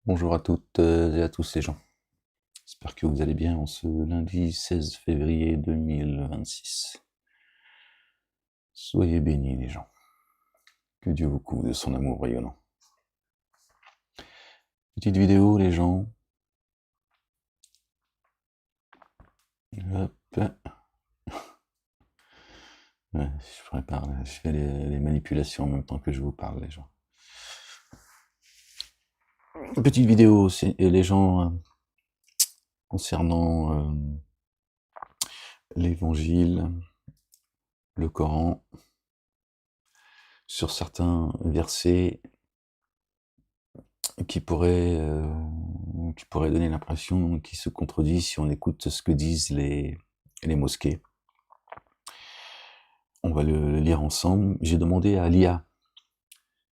Bonjour à toutes et à tous les gens. J'espère que vous allez bien en ce lundi 16 février 2026. Soyez bénis les gens. Que Dieu vous couvre de son amour rayonnant. Petite vidéo les gens. Hop. Ouais, je prépare, je fais les manipulations en même temps que je vous parle les gens. Petite vidéo les gens concernant l'évangile, le Coran, sur certains versets qui pourraient donner l'impression qu'ils se contredisent si on écoute ce que disent les mosquées. On va le lire ensemble. J'ai demandé à l'IA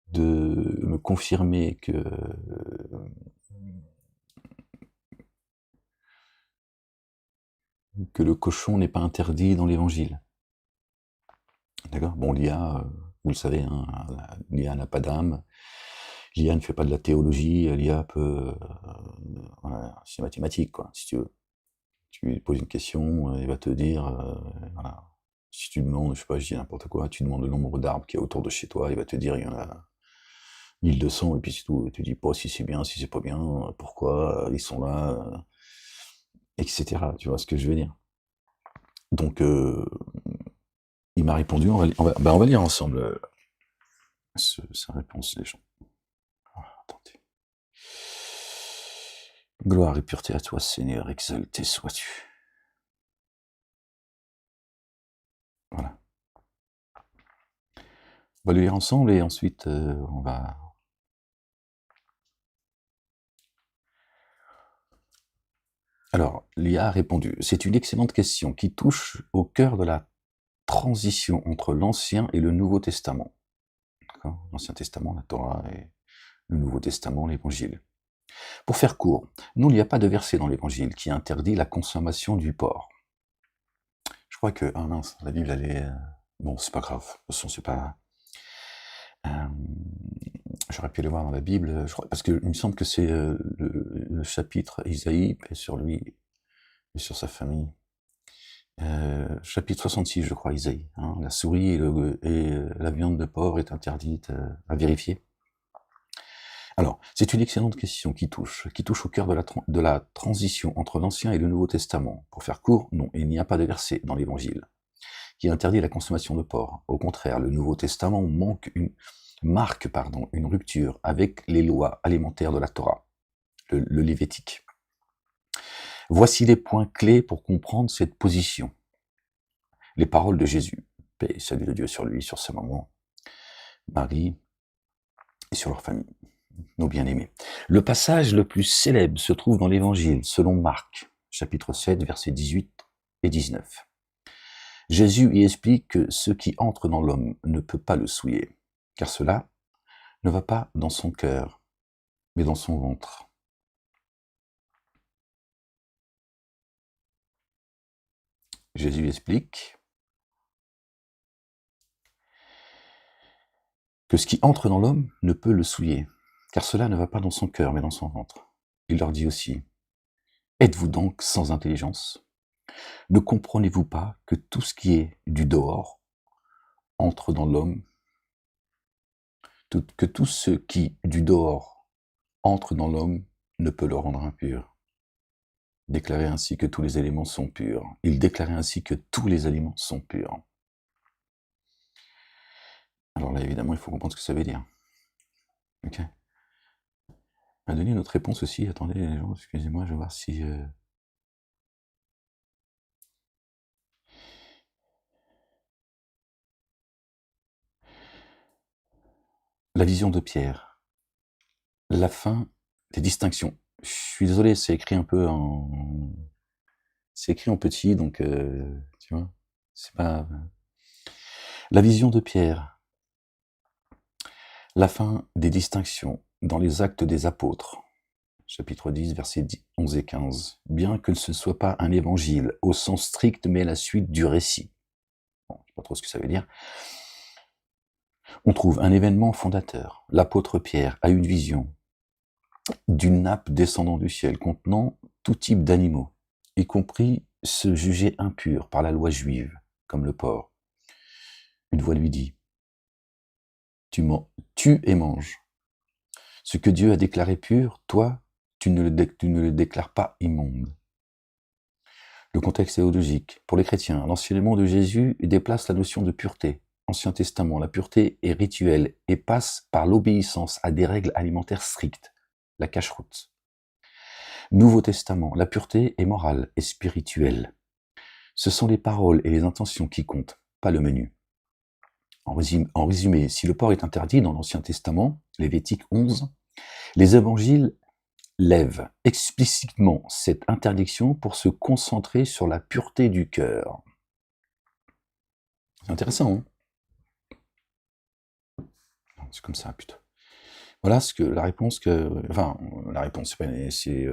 de me confirmer que le cochon n'est pas interdit dans l'évangile. D'accord? Bon, l'IA, vous le savez, hein, l'IA n'a pas d'âme, l'IA ne fait pas de la théologie, l'IA peut... voilà, c'est mathématique, quoi, si tu veux. Tu lui poses une question, il va te dire, voilà. Si tu demandes, je sais pas, je dis n'importe quoi, tu demandes le nombre d'arbres qu'il y a autour de chez toi, il va te dire il y en a 1200, et puis c'est tout. Il te dit pas si c'est bien, si c'est pas bien, pourquoi ils sont là, etc. Tu vois ce que je veux dire? Donc, il m'a répondu, on va lire ensemble sa réponse, les gens. Attendez. Gloire et pureté à toi, Seigneur, exalté sois-tu. Voilà. On va le lire ensemble et ensuite on va... Alors, l'IA a répondu, c'est une excellente question qui touche au cœur de la transition entre l'Ancien et le Nouveau Testament. L'Ancien Testament, la Torah, et le Nouveau Testament, l'Évangile. Pour faire court, non, il n'y a pas de verset dans l'Évangile qui interdit la consommation du porc. Je crois que... Ah mince, la Bible, elle est... Bon, c'est pas grave. De toute façon, c'est pas... J'aurais pu aller voir dans la Bible, parce qu'il me semble que c'est le chapitre Isaïe, paix sur lui et sur sa famille. Chapitre 66, je crois, Isaïe. Hein, la souris et la viande de porc est interdite à vérifier. Alors, c'est une excellente question qui touche au cœur de la transition entre l'Ancien et le Nouveau Testament. Pour faire court, non, il n'y a pas de verset dans l'Évangile qui interdit la consommation de porc. Au contraire, le Nouveau Testament marque une rupture avec les lois alimentaires de la Torah, le Lévitique. Voici les points clés pour comprendre cette position. Les paroles de Jésus, paix et salut de Dieu sur lui, sur sa maman, Marie, et sur leur famille, nos bien-aimés. Le passage le plus célèbre se trouve dans l'Évangile, selon Marc, chapitre 7, versets 18 et 19. Jésus y explique que ce qui entre dans l'homme ne peut pas le souiller, car cela ne va pas dans son cœur, mais dans son ventre. Jésus explique que ce qui entre dans l'homme ne peut le souiller, car cela ne va pas dans son cœur, mais dans son ventre. Il leur dit aussi, êtes-vous donc sans intelligence? Ne comprenez-vous pas que tout ce qui est du dehors entre dans l'homme, que tout ce qui du dehors entre dans l'homme ne peut le rendre impur? Déclarer ainsi que tous les éléments sont purs. Il déclarait ainsi que tous les aliments sont purs. Alors là, évidemment, il faut comprendre ce que ça veut dire. Ok. On va donner notre réponse aussi. Attendez, les gens, excusez-moi, je vais voir si... La vision de Pierre. La fin des distinctions. Je suis désolé, c'est écrit un peu en... C'est écrit en petit, donc... tu vois, c'est pas... La vision de Pierre. La fin des distinctions dans les actes des apôtres. Chapitre 10, versets 11 et 15. Bien que ce ne soit pas un évangile au sens strict, mais la suite du récit. Bon, je ne sais pas trop ce que ça veut dire. On trouve un événement fondateur. L'apôtre Pierre a une vision. d'une nappe descendant du ciel, contenant tout type d'animaux, y compris ceux jugés impurs par la loi juive, comme le porc. Une voix lui dit, tue et mange. Ce que Dieu a déclaré pur, toi, tu ne le déclares pas immonde. Le contexte théologique. Pour les chrétiens, l'enseignement de Jésus déplace la notion de pureté. Ancien Testament, la pureté est rituelle et passe par l'obéissance à des règles alimentaires strictes, la cacheroute. Nouveau Testament, la pureté est morale et spirituelle. Ce sont les paroles et les intentions qui comptent, pas le menu. En résumé, si le porc est interdit dans l'Ancien Testament, Lévitique 11, les évangiles lèvent explicitement cette interdiction pour se concentrer sur la pureté du cœur. C'est intéressant, hein? C'est comme ça, putain. Voilà ce que la réponse que... Enfin, la réponse, c'est...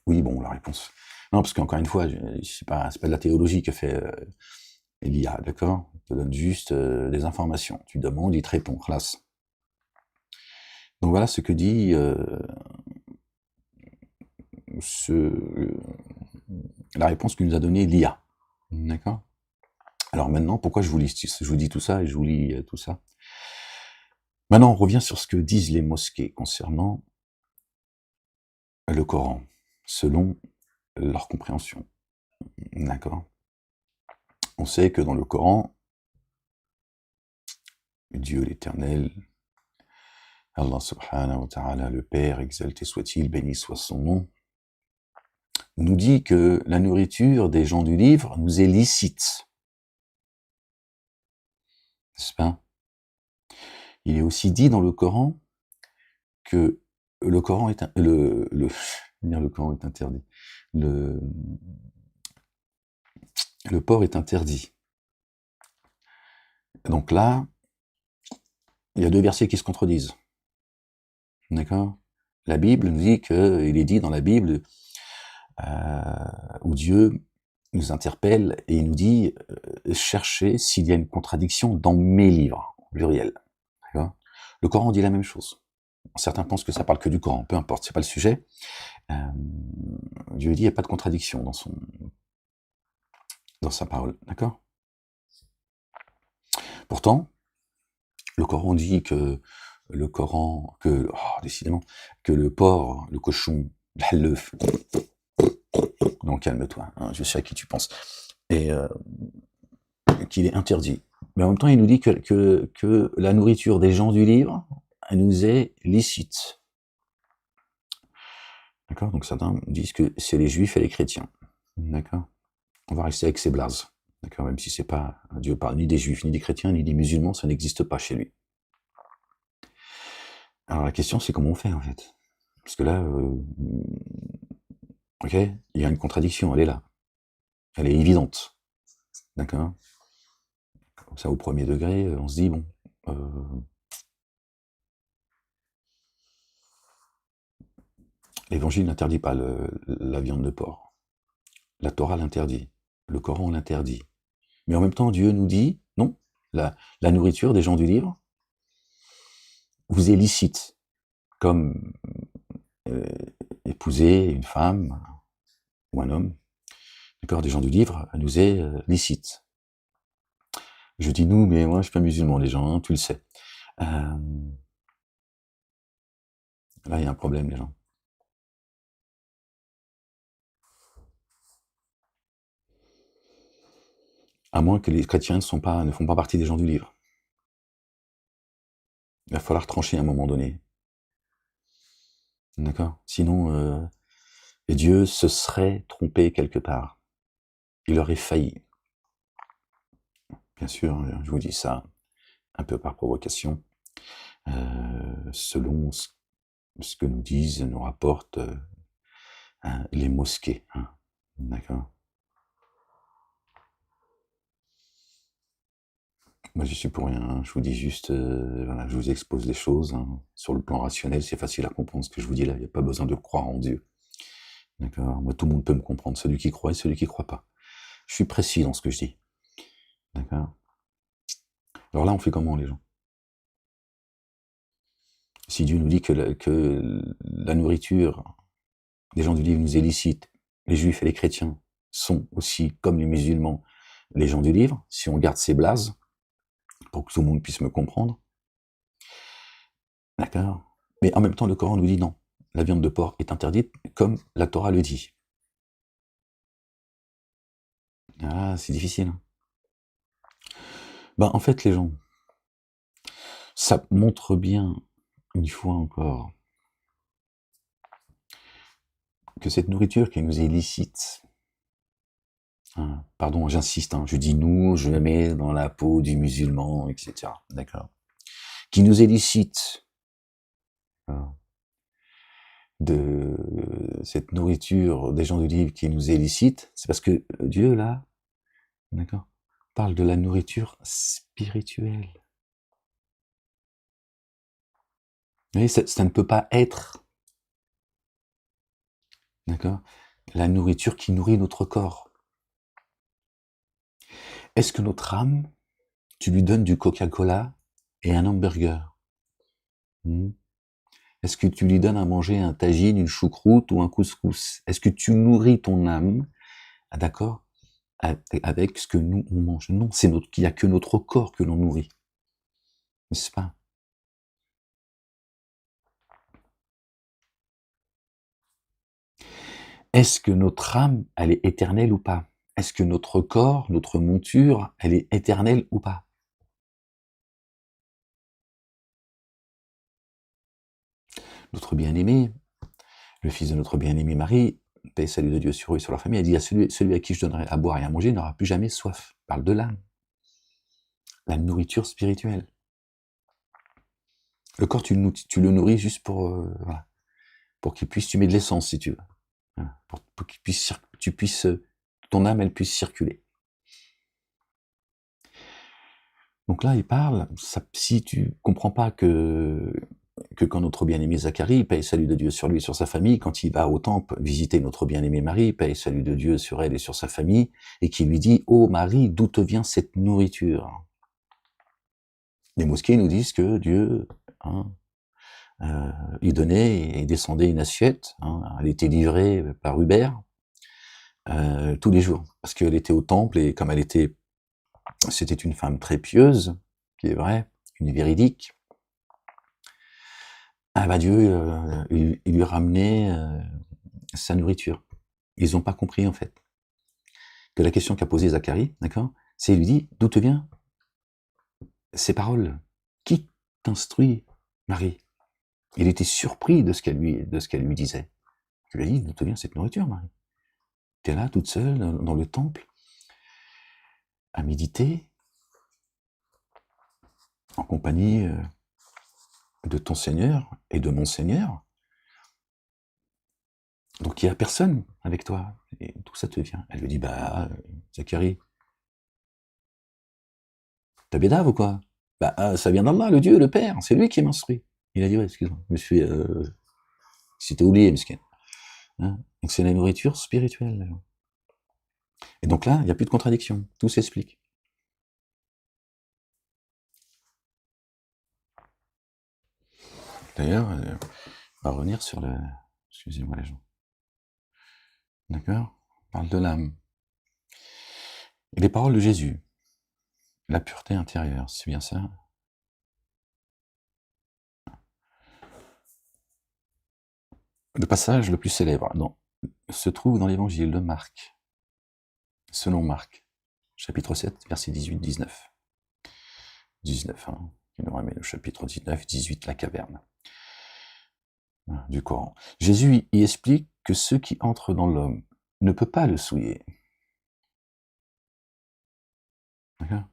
Oui, bon, la réponse... Non, parce qu'encore une fois, c'est pas de la théologie que fait l'IA, d'accord? Il te donne juste des informations. Tu demandes, il te répond, classe. Donc voilà ce que dit la réponse que nous a donnée l'IA. D'accord? Alors maintenant, pourquoi je vous dis tout ça et je vous lis tout ça? Maintenant, on revient sur ce que disent les mosquées concernant le Coran, selon leur compréhension. D'accord? On sait que dans le Coran, Dieu l'Éternel, Allah subhanahu wa ta'ala, le Père, exalté soit-il, béni soit son nom, nous dit que la nourriture des gens du livre nous est licite. N'est-ce pas? Il est aussi dit dans le Coran que le Coran est le Coran est interdit. Le porc est interdit. Donc là, il y a deux versets qui se contredisent. D'accord? La Bible nous dit que, il est dit dans la Bible, où Dieu nous interpelle et il nous dit cherchez s'il y a une contradiction dans mes livres, pluriel. D'accord? Le Coran dit la même chose. Certains pensent que ça parle que du Coran, peu importe, c'est pas le sujet. Dieu dit il n'y a pas de contradiction dans sa parole, d'accord? Pourtant, le Coran dit que décidément, que le porc, le cochon, l'œuf, non, calme-toi, hein, je sais à qui tu penses, et qu'il est interdit. Mais en même temps, il nous dit que la nourriture des gens du livre, elle nous est licite. D'accord? Donc certains disent que c'est les juifs et les chrétiens. D'accord? On va rester avec ces blazes. D'accord? Même si c'est pas, Dieu parle ni des juifs, ni des chrétiens, ni des musulmans, ça n'existe pas chez lui. Alors la question, c'est comment on fait, en fait? Parce que là, ok, il y a une contradiction, elle est là. Elle est évidente. D'accord? Comme ça, au premier degré, on se dit, bon, l'évangile n'interdit pas la viande de porc. La Torah l'interdit. Le Coran l'interdit. Mais en même temps, Dieu nous dit, non, la nourriture des gens du livre vous est licite, comme épouser une femme ou un homme, d'accord, des gens du livre, nous est licite. Je dis nous, mais moi je suis pas musulman, les gens, hein, tu le sais. Là, il y a un problème, les gens. À moins que les chrétiens ne font pas partie des gens du livre. Il va falloir trancher à un moment donné. D'accord? Sinon, Dieu se serait trompé quelque part. Il aurait failli. Bien sûr, je vous dis ça un peu par provocation, selon ce que nous disent, nous rapportent les mosquées. Hein. D'accord? Moi, j'y suis pour rien. Hein. Je vous dis juste, voilà, je vous expose les choses. Hein. Sur le plan rationnel, c'est facile à comprendre ce que je vous dis là. Il n'y a pas besoin de croire en Dieu. D'accord? Moi, tout le monde peut me comprendre. Celui qui croit et celui qui ne croit pas. Je suis précis dans ce que je dis. D'accord? Alors là, on fait comment, les gens? Si Dieu nous dit que la nourriture des gens du livre nous est licite, les juifs et les chrétiens sont aussi, comme les musulmans, les gens du livre, si on garde ces blases, pour que tout le monde puisse me comprendre, d'accord? Mais en même temps, le Coran nous dit non, la viande de porc est interdite, comme la Torah le dit. Ah, c'est difficile. Hein. Ben, en fait, les gens, ça montre bien, une fois encore, que cette nourriture qui nous est licite, hein, pardon, j'insiste, hein, je dis nous, je me mets dans la peau du musulman, etc. D'accord? Qui nous est licite, hein, de cette nourriture des gens du livre qui nous est licite, c'est parce que Dieu, là, d'accord, parle de la nourriture spirituelle. Vous voyez, ça ne peut pas être, d'accord, la nourriture qui nourrit notre corps. Est-ce que notre âme, tu lui donnes du Coca-Cola et un hamburger? Est-ce que tu lui donnes à manger un tagine, une choucroute ou un couscous? Est-ce que tu nourris ton âme, d'accord, avec ce que nous, on mange? Non, il n'y a que notre corps que l'on nourrit. N'est-ce pas? Est-ce que notre âme, elle est éternelle ou pas? Est-ce que notre corps, notre monture, elle est éternelle ou pas? Notre bien-aimé, le fils de notre bien-aimé Marie, paix et salut de Dieu sur eux et sur leur famille, a dit à celui à qui je donnerai à boire et à manger n'aura plus jamais soif. Il parle de l'âme, la nourriture spirituelle. Le corps, tu le nourris juste pour, voilà, pour qu'il puisse, tu mets de l'essence si tu veux, voilà, pour qu'il puisse, ton âme, elle puisse circuler. Donc là, il parle, si tu comprends pas que quand notre bien-aimé Zacharie, paix et salut de Dieu sur lui et sur sa famille, quand il va au temple visiter notre bien-aimée Marie, paix et salut de Dieu sur elle et sur sa famille, et qui lui dit « Oh Marie, d'où te vient cette nourriture ?» Les mosquées nous disent que Dieu, hein, il donnait et descendait une assiette, hein, elle était livrée par Uber, tous les jours, parce qu'elle était au temple, et comme c'était une femme très pieuse, qui est vrai, une véridique, ah bah Dieu, il lui ramenait sa nourriture. Ils n'ont pas compris, en fait, que la question qu'a posée Zacharie, d'accord, c'est, il lui dit, d'où te vient ces paroles? Qui t'instruit, Marie? Il était surpris de ce qu'elle lui disait. Il lui a dit, d'où te vient cette nourriture, Marie? Tu es là, toute seule, dans le temple, à méditer, en compagnie de ton Seigneur et de mon Seigneur. Donc il n'y a personne avec toi. Et d'où ça te vient? Elle lui dit, bah, Zacharie, t'as bédave ou quoi? Bah, ça vient d'Allah, le Dieu, le Père, c'est lui qui m'instruit. Il a dit, ouais, excuse-moi, je me suis, si t'as oublié, miskin. Hein, donc c'est la nourriture spirituelle. Et donc là, il n'y a plus de contradiction, tout s'explique. D'ailleurs, on va revenir sur le... Excusez-moi les gens. D'accord? On parle de l'âme. Et les paroles de Jésus. La pureté intérieure, c'est bien ça? Le passage le plus célèbre se trouve dans l'évangile de Marc, selon Marc, chapitre 7, verset 18-19. 19, hein, qui nous ramène au chapitre 19, 18, la caverne du Coran. Jésus y explique que ce qui entre dans l'homme ne peut pas le souiller. D'accord?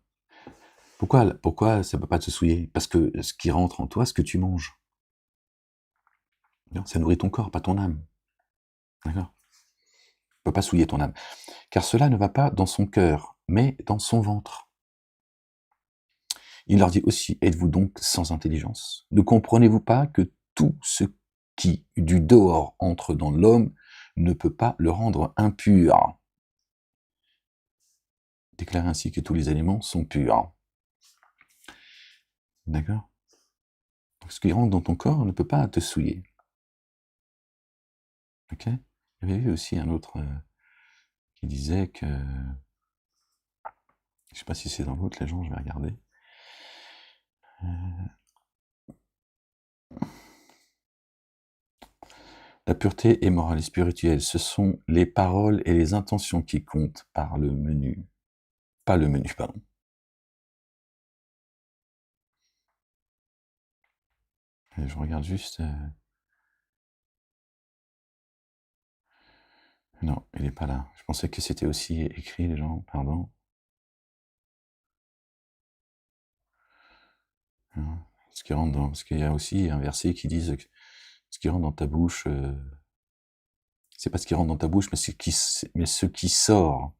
Pourquoi ça ne peut pas te souiller? Parce que ce qui rentre en toi, ce que tu manges, ça nourrit ton corps, pas ton âme. D'accord? Ne peut pas souiller ton âme. Car cela ne va pas dans son cœur, mais dans son ventre. Il leur dit aussi, êtes-vous donc sans intelligence? Ne comprenez-vous pas que tout ce qui du dehors entre dans l'homme ne peut pas le rendre impur? Déclare ainsi que tous les aliments sont purs. D'accord? Donc, ce qui rentre dans ton corps ne peut pas te souiller. Ok? Il y avait eu aussi un autre qui disait que, je sais pas si c'est dans l'autre, les gens, je vais regarder. La pureté est morale et spirituelle. Ce sont les paroles et les intentions qui comptent par le menu. Pas le menu, pardon. Et je regarde juste. Non, il n'est pas là. Je pensais que c'était aussi écrit, les gens, pardon. Non. Ce qui rentre dans, parce qu'il y a aussi un verset qui dit que ce qui rentre dans ta bouche, c'est pas ce qui rentre dans ta bouche, mais ce qui sort,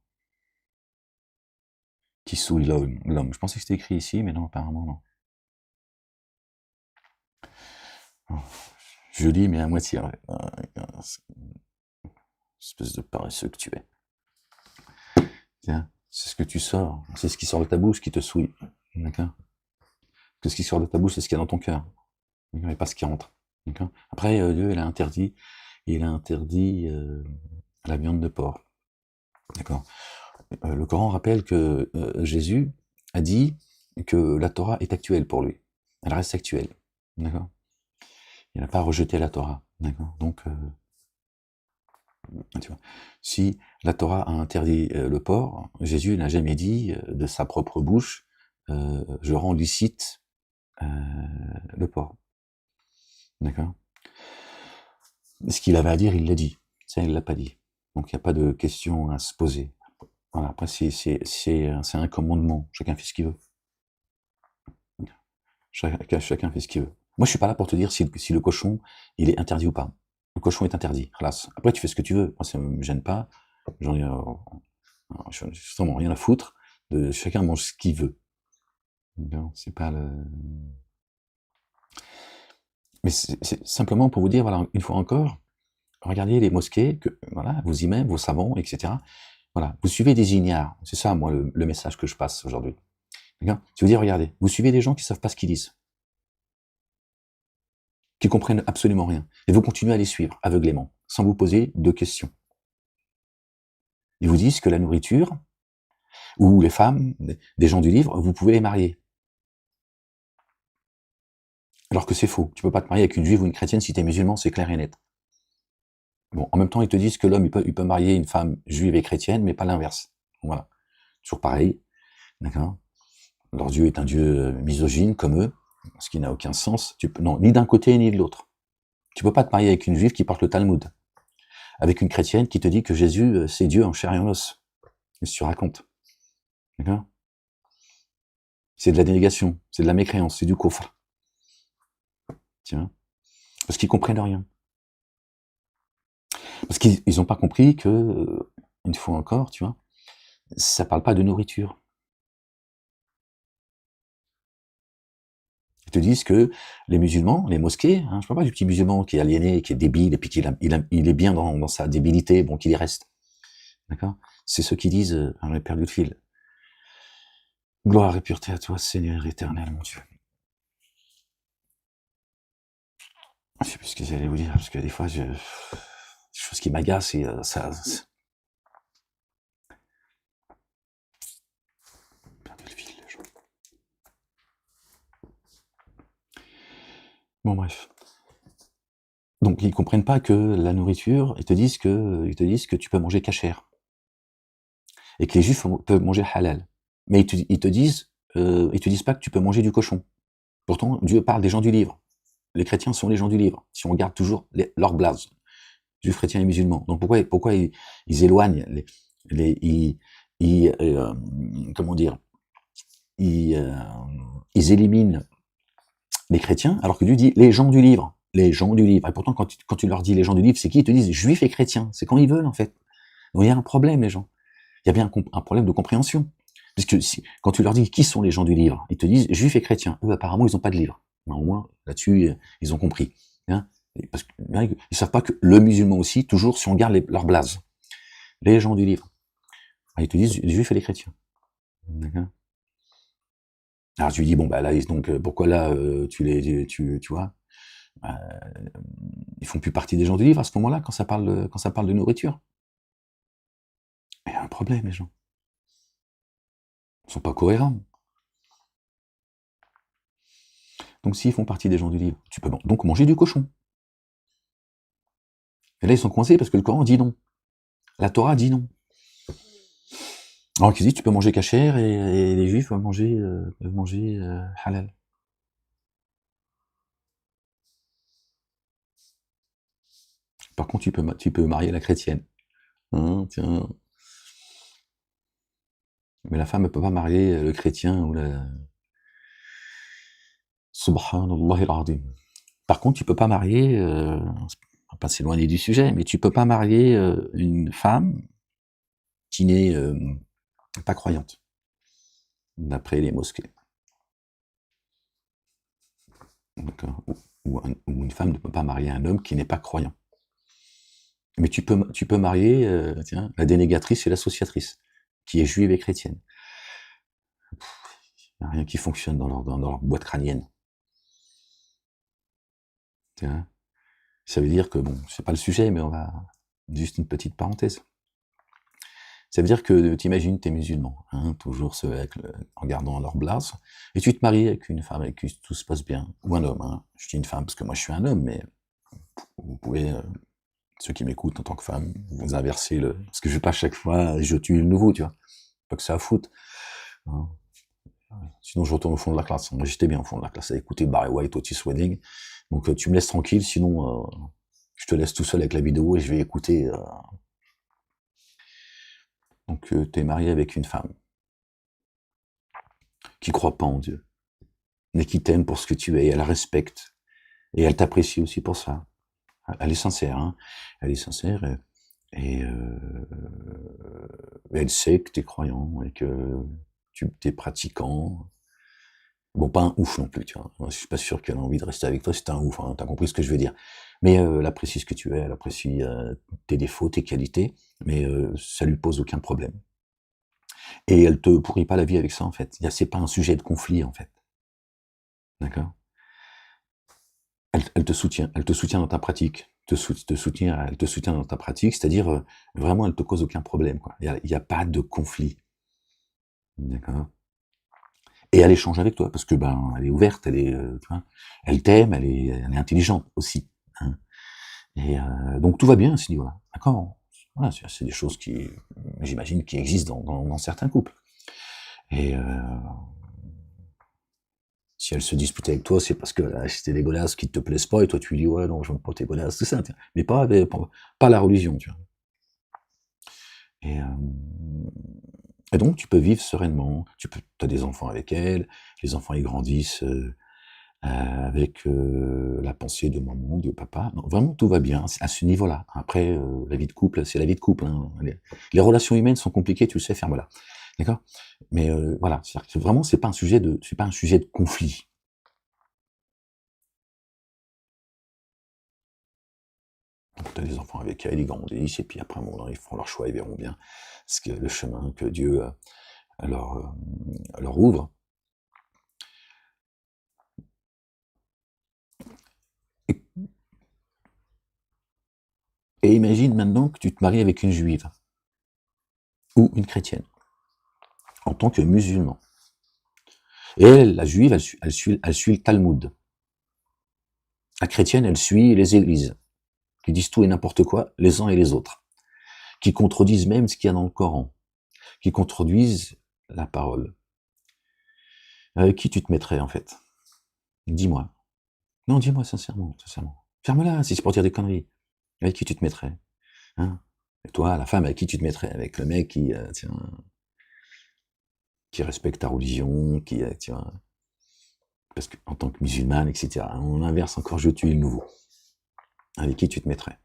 qui souille l'homme. Je pensais que c'était écrit ici, mais non, apparemment non. Oh, je lis, mais à moitié. Espèce de paresseux que tu es. Tiens, c'est ce que tu sors, c'est ce qui sort de ta bouche qui te souille. D'accord? Que ce qui sort de ta bouche, c'est ce qu'il y a dans ton cœur. Et pas ce qui rentre. D'accord? Après, Dieu, il a interdit la viande de porc. D'accord? Le Coran rappelle que Jésus a dit que la Torah est actuelle pour lui. Elle reste actuelle. D'accord? Il n'a pas rejeté la Torah. D'accord? Donc, tu vois, si la Torah a interdit le porc, Jésus n'a jamais dit de sa propre bouche je rends licite le porc. D'accord? Ce qu'il avait à dire, il l'a dit. Ça, il l'a pas dit. Donc, il n'y a pas de question à se poser. Voilà. Après, c'est un commandement. Chacun fait ce qu'il veut. Chacun fait ce qu'il veut. Moi, je suis pas là pour te dire si le cochon, il est interdit ou pas. Le cochon est interdit. Classe. Après, tu fais ce que tu veux. Moi, ça me gêne pas. J'en ai justement rien à foutre. Chacun mange ce qu'il veut. Non, c'est pas le. Mais c'est simplement pour vous dire, voilà, une fois encore, regardez les mosquées, voilà, vos imams, vos savants, etc. Voilà, vous suivez des ignares. C'est ça, moi, le message que je passe aujourd'hui. D'accord? Je veux dire, regardez, vous suivez des gens qui savent pas ce qu'ils disent, qui comprennent absolument rien, et vous continuez à les suivre aveuglément, sans vous poser de questions. Ils vous disent que la nourriture, ou les femmes, des gens du livre, vous pouvez les marier. Alors que c'est faux. Tu peux pas te marier avec une juive ou une chrétienne si tu es musulman, c'est clair et net. Bon, en même temps, ils te disent que l'homme, il peut marier une femme juive et chrétienne, mais pas l'inverse. Voilà. Toujours pareil. D'accord? Leur Dieu est un Dieu misogyne, comme eux, ce qui n'a aucun sens. Non, ni d'un côté, ni de l'autre. Tu peux pas te marier avec une juive qui porte le Talmud. Avec une chrétienne qui te dit que Jésus, c'est Dieu en chair et en os. Qu'est-ce que tu racontes? D'accord? C'est de la dénégation, c'est de la mécréance, c'est du kufr. Tu vois? Parce qu'ils comprennent rien. Parce qu'ils n'ont pas compris que, une fois encore, tu vois, ça parle pas de nourriture. Ils te disent que les musulmans, les mosquées, hein, je parle pas du petit musulman qui est aliéné, qui est débile, et puis il est bien dans sa débilité, bon, qu'il y reste. D'accord? C'est ceux qui disent, on a perdu le fil. Gloire et pureté à toi, Seigneur éternel, mon Dieu. Je sais plus ce que j'allais vous dire, parce que des fois, des choses qui m'agacent, et ça... Perdu le fil, les gens. Bon, bref. Donc, ils comprennent pas que la nourriture, ils te disent que tu peux manger cachère. Et que les juifs peuvent manger halal. Mais ils te disent pas que tu peux manger du cochon. Pourtant, Dieu parle des gens du livre. Les chrétiens sont les gens du livre. Si on regarde toujours leur blase, juifs, chrétiens et musulmans. Donc pourquoi ils éloignent comment dire, ils éliminent les chrétiens, alors que Dieu dit les gens du livre. Les gens du livre. Et pourtant, quand tu leur dis les gens du livre, c'est qui? Ils te disent juifs et chrétiens. C'est quand ils veulent, en fait. Donc il y a un problème, les gens. Il y a bien un problème de compréhension. Puisque quand tu leur dis qui sont les gens du livre, ils te disent juifs et chrétiens. Eux, apparemment, ils n'ont pas de livre. Mais au moins, là-dessus, ils ont compris. Hein, parce qu'ils ne savent pas que le musulman aussi, toujours, si on regarde leur blase, les gens du livre, ils te disent les juifs et les chrétiens. D'accord? Alors je lui dis, bon, bah là, donc, pourquoi là, tu vois, euh, ils font plus partie des gens du livre à ce moment-là, quand ça parle de nourriture. Il y a un problème, les gens. Ils sont pas cohérents. Donc s'ils font partie des gens du livre, tu peux donc manger du cochon. Et là, ils sont coincés parce que le Coran dit non. La Torah dit non. Alors qu'ils disent, tu peux manger kasher et les juifs peuvent manger halal. Par contre, tu peux marier la chrétienne. Hein, tiens. Mais la femme ne peut pas marier le chrétien ou la... Subhanallah al-Azim. Par contre, tu peux pas marier, on va pas s'éloigner du sujet, mais tu peux pas marier une femme qui n'est pas croyante, d'après les mosquées. D'accord. Ou une femme ne peut pas marier un homme qui n'est pas croyant. Mais tu peux marier, tiens, la dénégatrice et l'associatrice, qui est juive et chrétienne. Il n'y a rien qui fonctionne dans leur boîte crânienne. Tiens. Ça veut dire que, bon, c'est pas le sujet, mais on va... Juste une petite parenthèse. Ça veut dire que, t'imagines, t'es musulman, hein, toujours en gardant leur blase, et tu te maries avec une femme avec qui tout se passe bien, ou un homme, hein. Je dis une femme parce que moi je suis un homme, mais vous pouvez, ceux qui m'écoutent en tant que femme, vous inverser parce que je vais pas chaque fois, je tue le nouveau, tu vois. Pas que ça à foutre. Hein. Sinon je retourne au fond de la classe. Moi j'étais bien au fond de la classe à écouter Barry White, Otis Redding. Donc tu me laisses tranquille, sinon je te laisse tout seul avec la vidéo et je vais écouter. Donc t'es marié avec une femme qui croit pas en Dieu, mais qui t'aime pour ce que tu es, et elle respecte, et elle t'apprécie aussi pour ça. Elle est sincère, hein. Elle est sincère, et elle sait que t'es croyant, et que tu t'es pratiquant. Bon, pas un ouf non plus, tu vois. Moi, je suis pas sûr qu'elle a envie de rester avec toi si t'es un ouf, hein. T'as compris ce que je veux dire. Mais elle apprécie ce que tu es, elle apprécie tes défauts, tes qualités, mais ça lui pose aucun problème. Et elle te pourrit pas la vie avec ça, en fait. C'est pas un sujet de conflit, en fait. D'accord? Elle te soutient dans ta pratique, elle te soutient dans ta pratique, c'est-à-dire, vraiment, elle te cause aucun problème, quoi. Il y a pas de conflit. D'accord? Et elle échange avec toi parce que, ben, elle est ouverte, tu vois? Elle t'aime, elle est intelligente aussi, hein. Et donc tout va bien à ce niveau-là, d'accord? Voilà, c'est des choses qui, j'imagine, qui existent dans certains couples. Et si elle se dispute avec toi, c'est parce qu'elle a acheté des godasses qui te plaisent pas, et toi tu lui dis, ouais, non, je veux pas tes godasses, tout ça, mais pas la religion, tu vois. Et, et donc tu peux vivre sereinement, tu as des enfants avec elle, les enfants ils grandissent avec la pensée de maman, de papa. Non, vraiment tout va bien à ce niveau-là. Après, la vie de couple, c'est la vie de couple, hein. Les relations humaines sont compliquées, tu le sais, ferme-la. D'accord? Mais voilà, c'est-à-dire que vraiment, c'est pas un sujet de conflit. Tu as des enfants avec elle, ils grandissent, et puis après, bon, ils font leur choix, ils verront bien le chemin que Dieu leur ouvre. Et, et imagine maintenant que tu te maries avec une juive ou une chrétienne en tant que musulman. Et elle, la juive, elle suit le Talmud. La chrétienne, elle suit les églises, qui disent tout et n'importe quoi, les uns et les autres, qui contredisent même ce qu'il y a dans le Coran, qui contredisent la parole. Avec qui tu te mettrais, en fait? Dis-moi. Non, dis-moi sincèrement, sincèrement. Ferme-la, si c'est pour dire des conneries. Avec qui tu te mettrais? Hein? Et toi, la femme, avec qui tu te mettrais? Avec le mec qui respecte ta religion, parce qu'en tant que musulmane, etc. On inverse encore, je tue le nouveau. Avec qui tu te mettrais?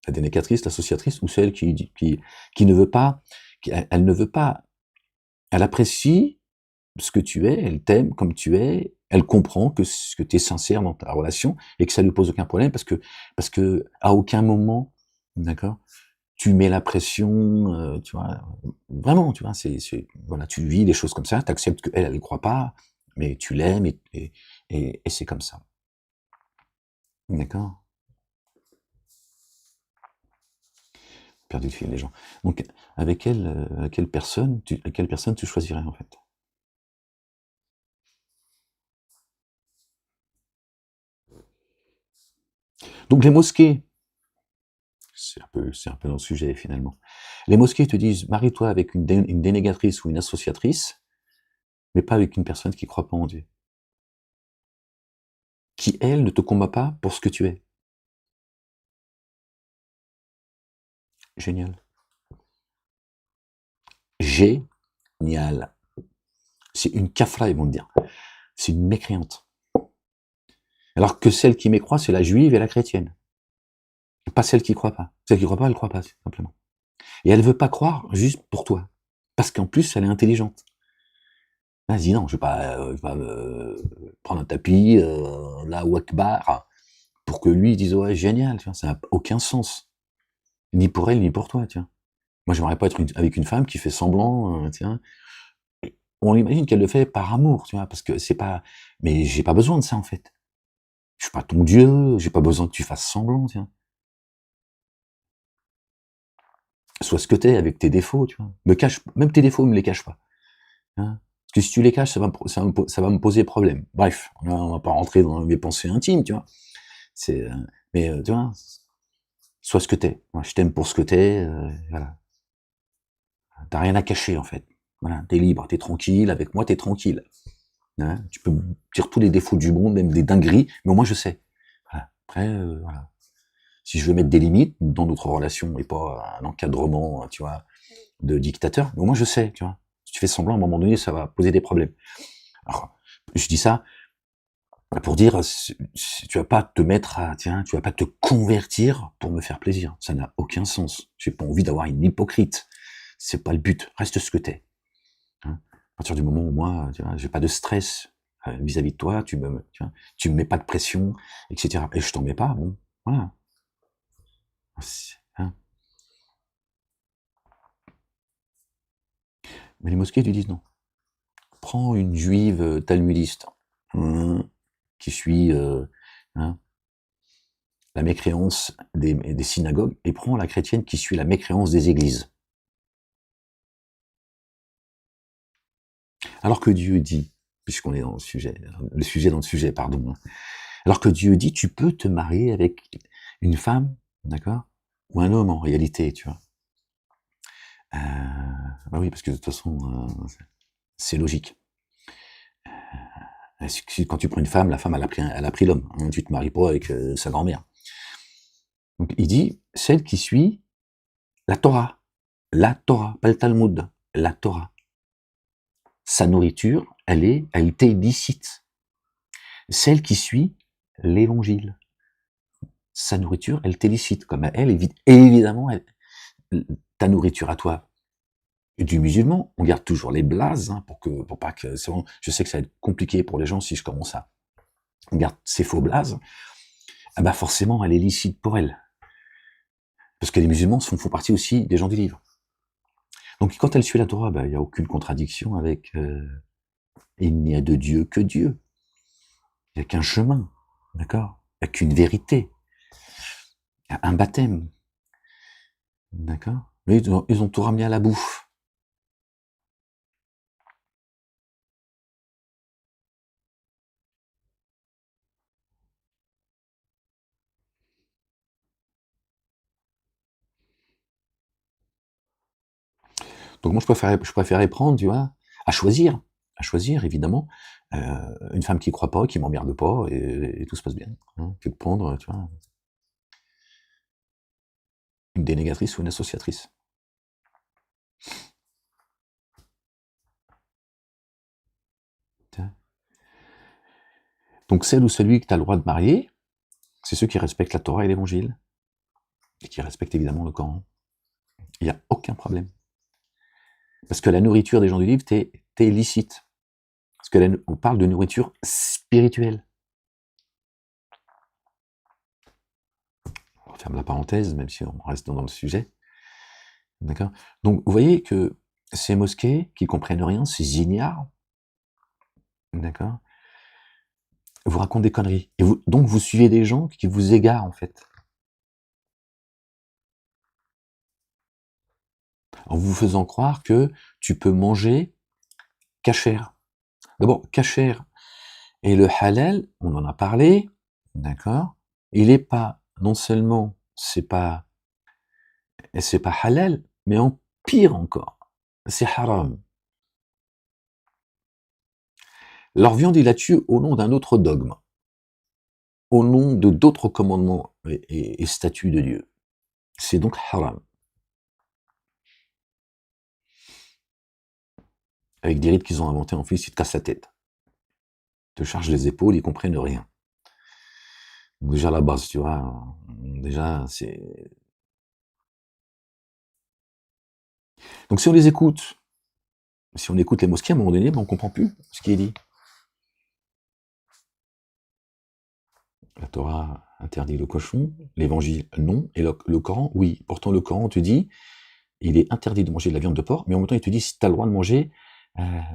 La dénégatrice, l'associatrice, ou celle qui ne veut pas, elle ne veut pas, elle apprécie ce que tu es, elle t'aime comme tu es, elle comprend que tu es sincère dans ta relation et que ça lui pose aucun problème parce que à aucun moment, d'accord, tu mets la pression, tu vois, vraiment, tu vois, voilà, tu vis des choses comme ça, tu acceptes qu'elle, elle y croit pas, mais tu l'aimes et c'est comme ça. D'accord? Perdu le fil, les gens. Donc, avec quelle personne tu choisirais, en fait? Donc les mosquées, c'est un peu dans le sujet, finalement. Les mosquées te disent: «Marie-toi avec une dénégatrice ou une associatrice, mais pas avec une personne qui croit pas en Dieu. Qui, elle, ne te combat pas pour ce que tu es». Génial. Génial. C'est une kafra, ils vont te dire. C'est une mécréante. Alors que celle qui mécroit, c'est la juive et la chrétienne. Pas celle qui croit pas. Celle qui croit pas, elle croit pas, simplement. Et elle veut pas croire juste pour toi. Parce qu'en plus, elle est intelligente. Vas-y, non, je vais pas me prendre un tapis, Allahu Akbar, pour que lui il dise ouais, génial, tu vois, ça n'a aucun sens. Ni pour elle, ni pour toi, tu vois. Moi, j'aimerais pas être avec une femme qui fait semblant, tiens. On imagine qu'elle le fait par amour, tu vois, parce que c'est pas. Mais j'ai pas besoin de ça, en fait. Je suis pas ton Dieu, j'ai pas besoin que tu fasses semblant, tiens. Sois ce que t'es avec tes défauts, tu vois. Même tes défauts, me les cache pas. Hein. Parce que si tu les caches, ça va me poser problème. Bref, on va pas rentrer dans mes pensées intimes, tu vois. C'est, mais tu vois, sois ce que t'es. Moi, je t'aime pour ce que t'es, voilà. T'as rien à cacher, en fait. Voilà, t'es libre, t'es tranquille, avec moi, t'es tranquille. Hein, tu peux me dire tous les défauts du monde, même des dingueries, mais au moins je sais. Voilà. Après, voilà. Si je veux mettre des limites dans notre relation et pas un encadrement, tu vois, de dictateur, mais au moins je sais, tu vois. Si tu fais semblant, à un moment donné, ça va poser des problèmes. Alors, je dis ça pour dire, tu vas pas te mettre à, tiens, tu vas pas te convertir pour me faire plaisir. Ça n'a aucun sens. J'ai pas envie d'avoir une hypocrite. C'est pas le but. Reste ce que t'es. Hein. À partir du moment où moi, tu vois, j'ai pas de stress vis-à-vis de toi, tu me mets pas de pression, etc. Et je t'en mets pas, bon, voilà. Hein. Mais les mosquées te disent non. Prends une juive talmudiste qui suit hein, la mécréance des synagogues et prends la chrétienne qui suit la mécréance des églises. Alors que Dieu dit, puisqu'on est dans le sujet dans le sujet, pardon. Alors que Dieu dit, tu peux te marier avec une femme, d'accord, ou un homme en réalité, tu vois. Bah oui, parce que de toute façon, c'est logique. Quand tu prends une femme, la femme, elle a pris l'homme. Hein, tu te maries pas avec sa grand-mère. Donc il dit, celle qui suit la Torah, pas le Talmud, la Torah. Sa nourriture, elle t'est licite. Celle qui suit l'évangile, sa nourriture, elle t'est licite, comme à elle, évidemment, ta nourriture à toi, du musulman, on garde toujours les blazes, hein, pour pas que, je sais que ça va être compliqué pour les gens si je commence à, on garde ces faux blazes, ah bah forcément, elle est licite pour elle. Parce que les musulmans font partie aussi des gens du livre. Donc quand elle suit la Torah, bah, il n'y a aucune contradiction avec il n'y a de Dieu que Dieu. Il n'y a qu'un chemin, d'accord? Il n'y a qu'une vérité. Il y a un baptême. D'accord? Mais ils ont tout ramené à la bouffe. Donc moi, je préférais prendre, tu vois, à choisir évidemment, une femme qui croit pas, qui m'emmerde pas, et tout se passe bien. Hein, que de prendre, tu vois, une dénégatrice ou une associatrice. Donc celle ou celui que tu as le droit de marier, c'est ceux qui respectent la Torah et l'Évangile, et qui respectent évidemment le Coran. Il n'y a aucun problème. Parce que la nourriture des gens du livre, t'es licite. Parce que on parle de nourriture spirituelle. On ferme la parenthèse, même si on reste dans le sujet. D'accord? Donc, vous voyez que ces mosquées qui comprennent rien, ces ignares, d'accord? Vous raconte des conneries. Et donc vous suivez des gens qui vous égarent, en fait. En vous faisant croire que tu peux manger kasher. D'abord, kasher et le halal, on en a parlé, d'accord? Il est pas, non seulement c'est pas halal, mais en pire encore, c'est haram. Leur viande, ils la tuent au nom d'un autre dogme, au nom de d'autres commandements et statuts de Dieu. C'est donc haram. Avec des rites qu'ils ont inventés en plus, ils te cassent la tête. Ils te chargent les épaules, ils comprennent rien. Donc déjà la base, tu vois, déjà c'est... Donc si on les écoute, si on écoute les mosquées, à un moment donné, ben, on comprend plus ce qui est dit. La Torah interdit le cochon, l'évangile non, et le Coran oui. Pourtant le Coran te dit, il est interdit de manger de la viande de porc, mais en même temps il te dit si tu as le droit de manger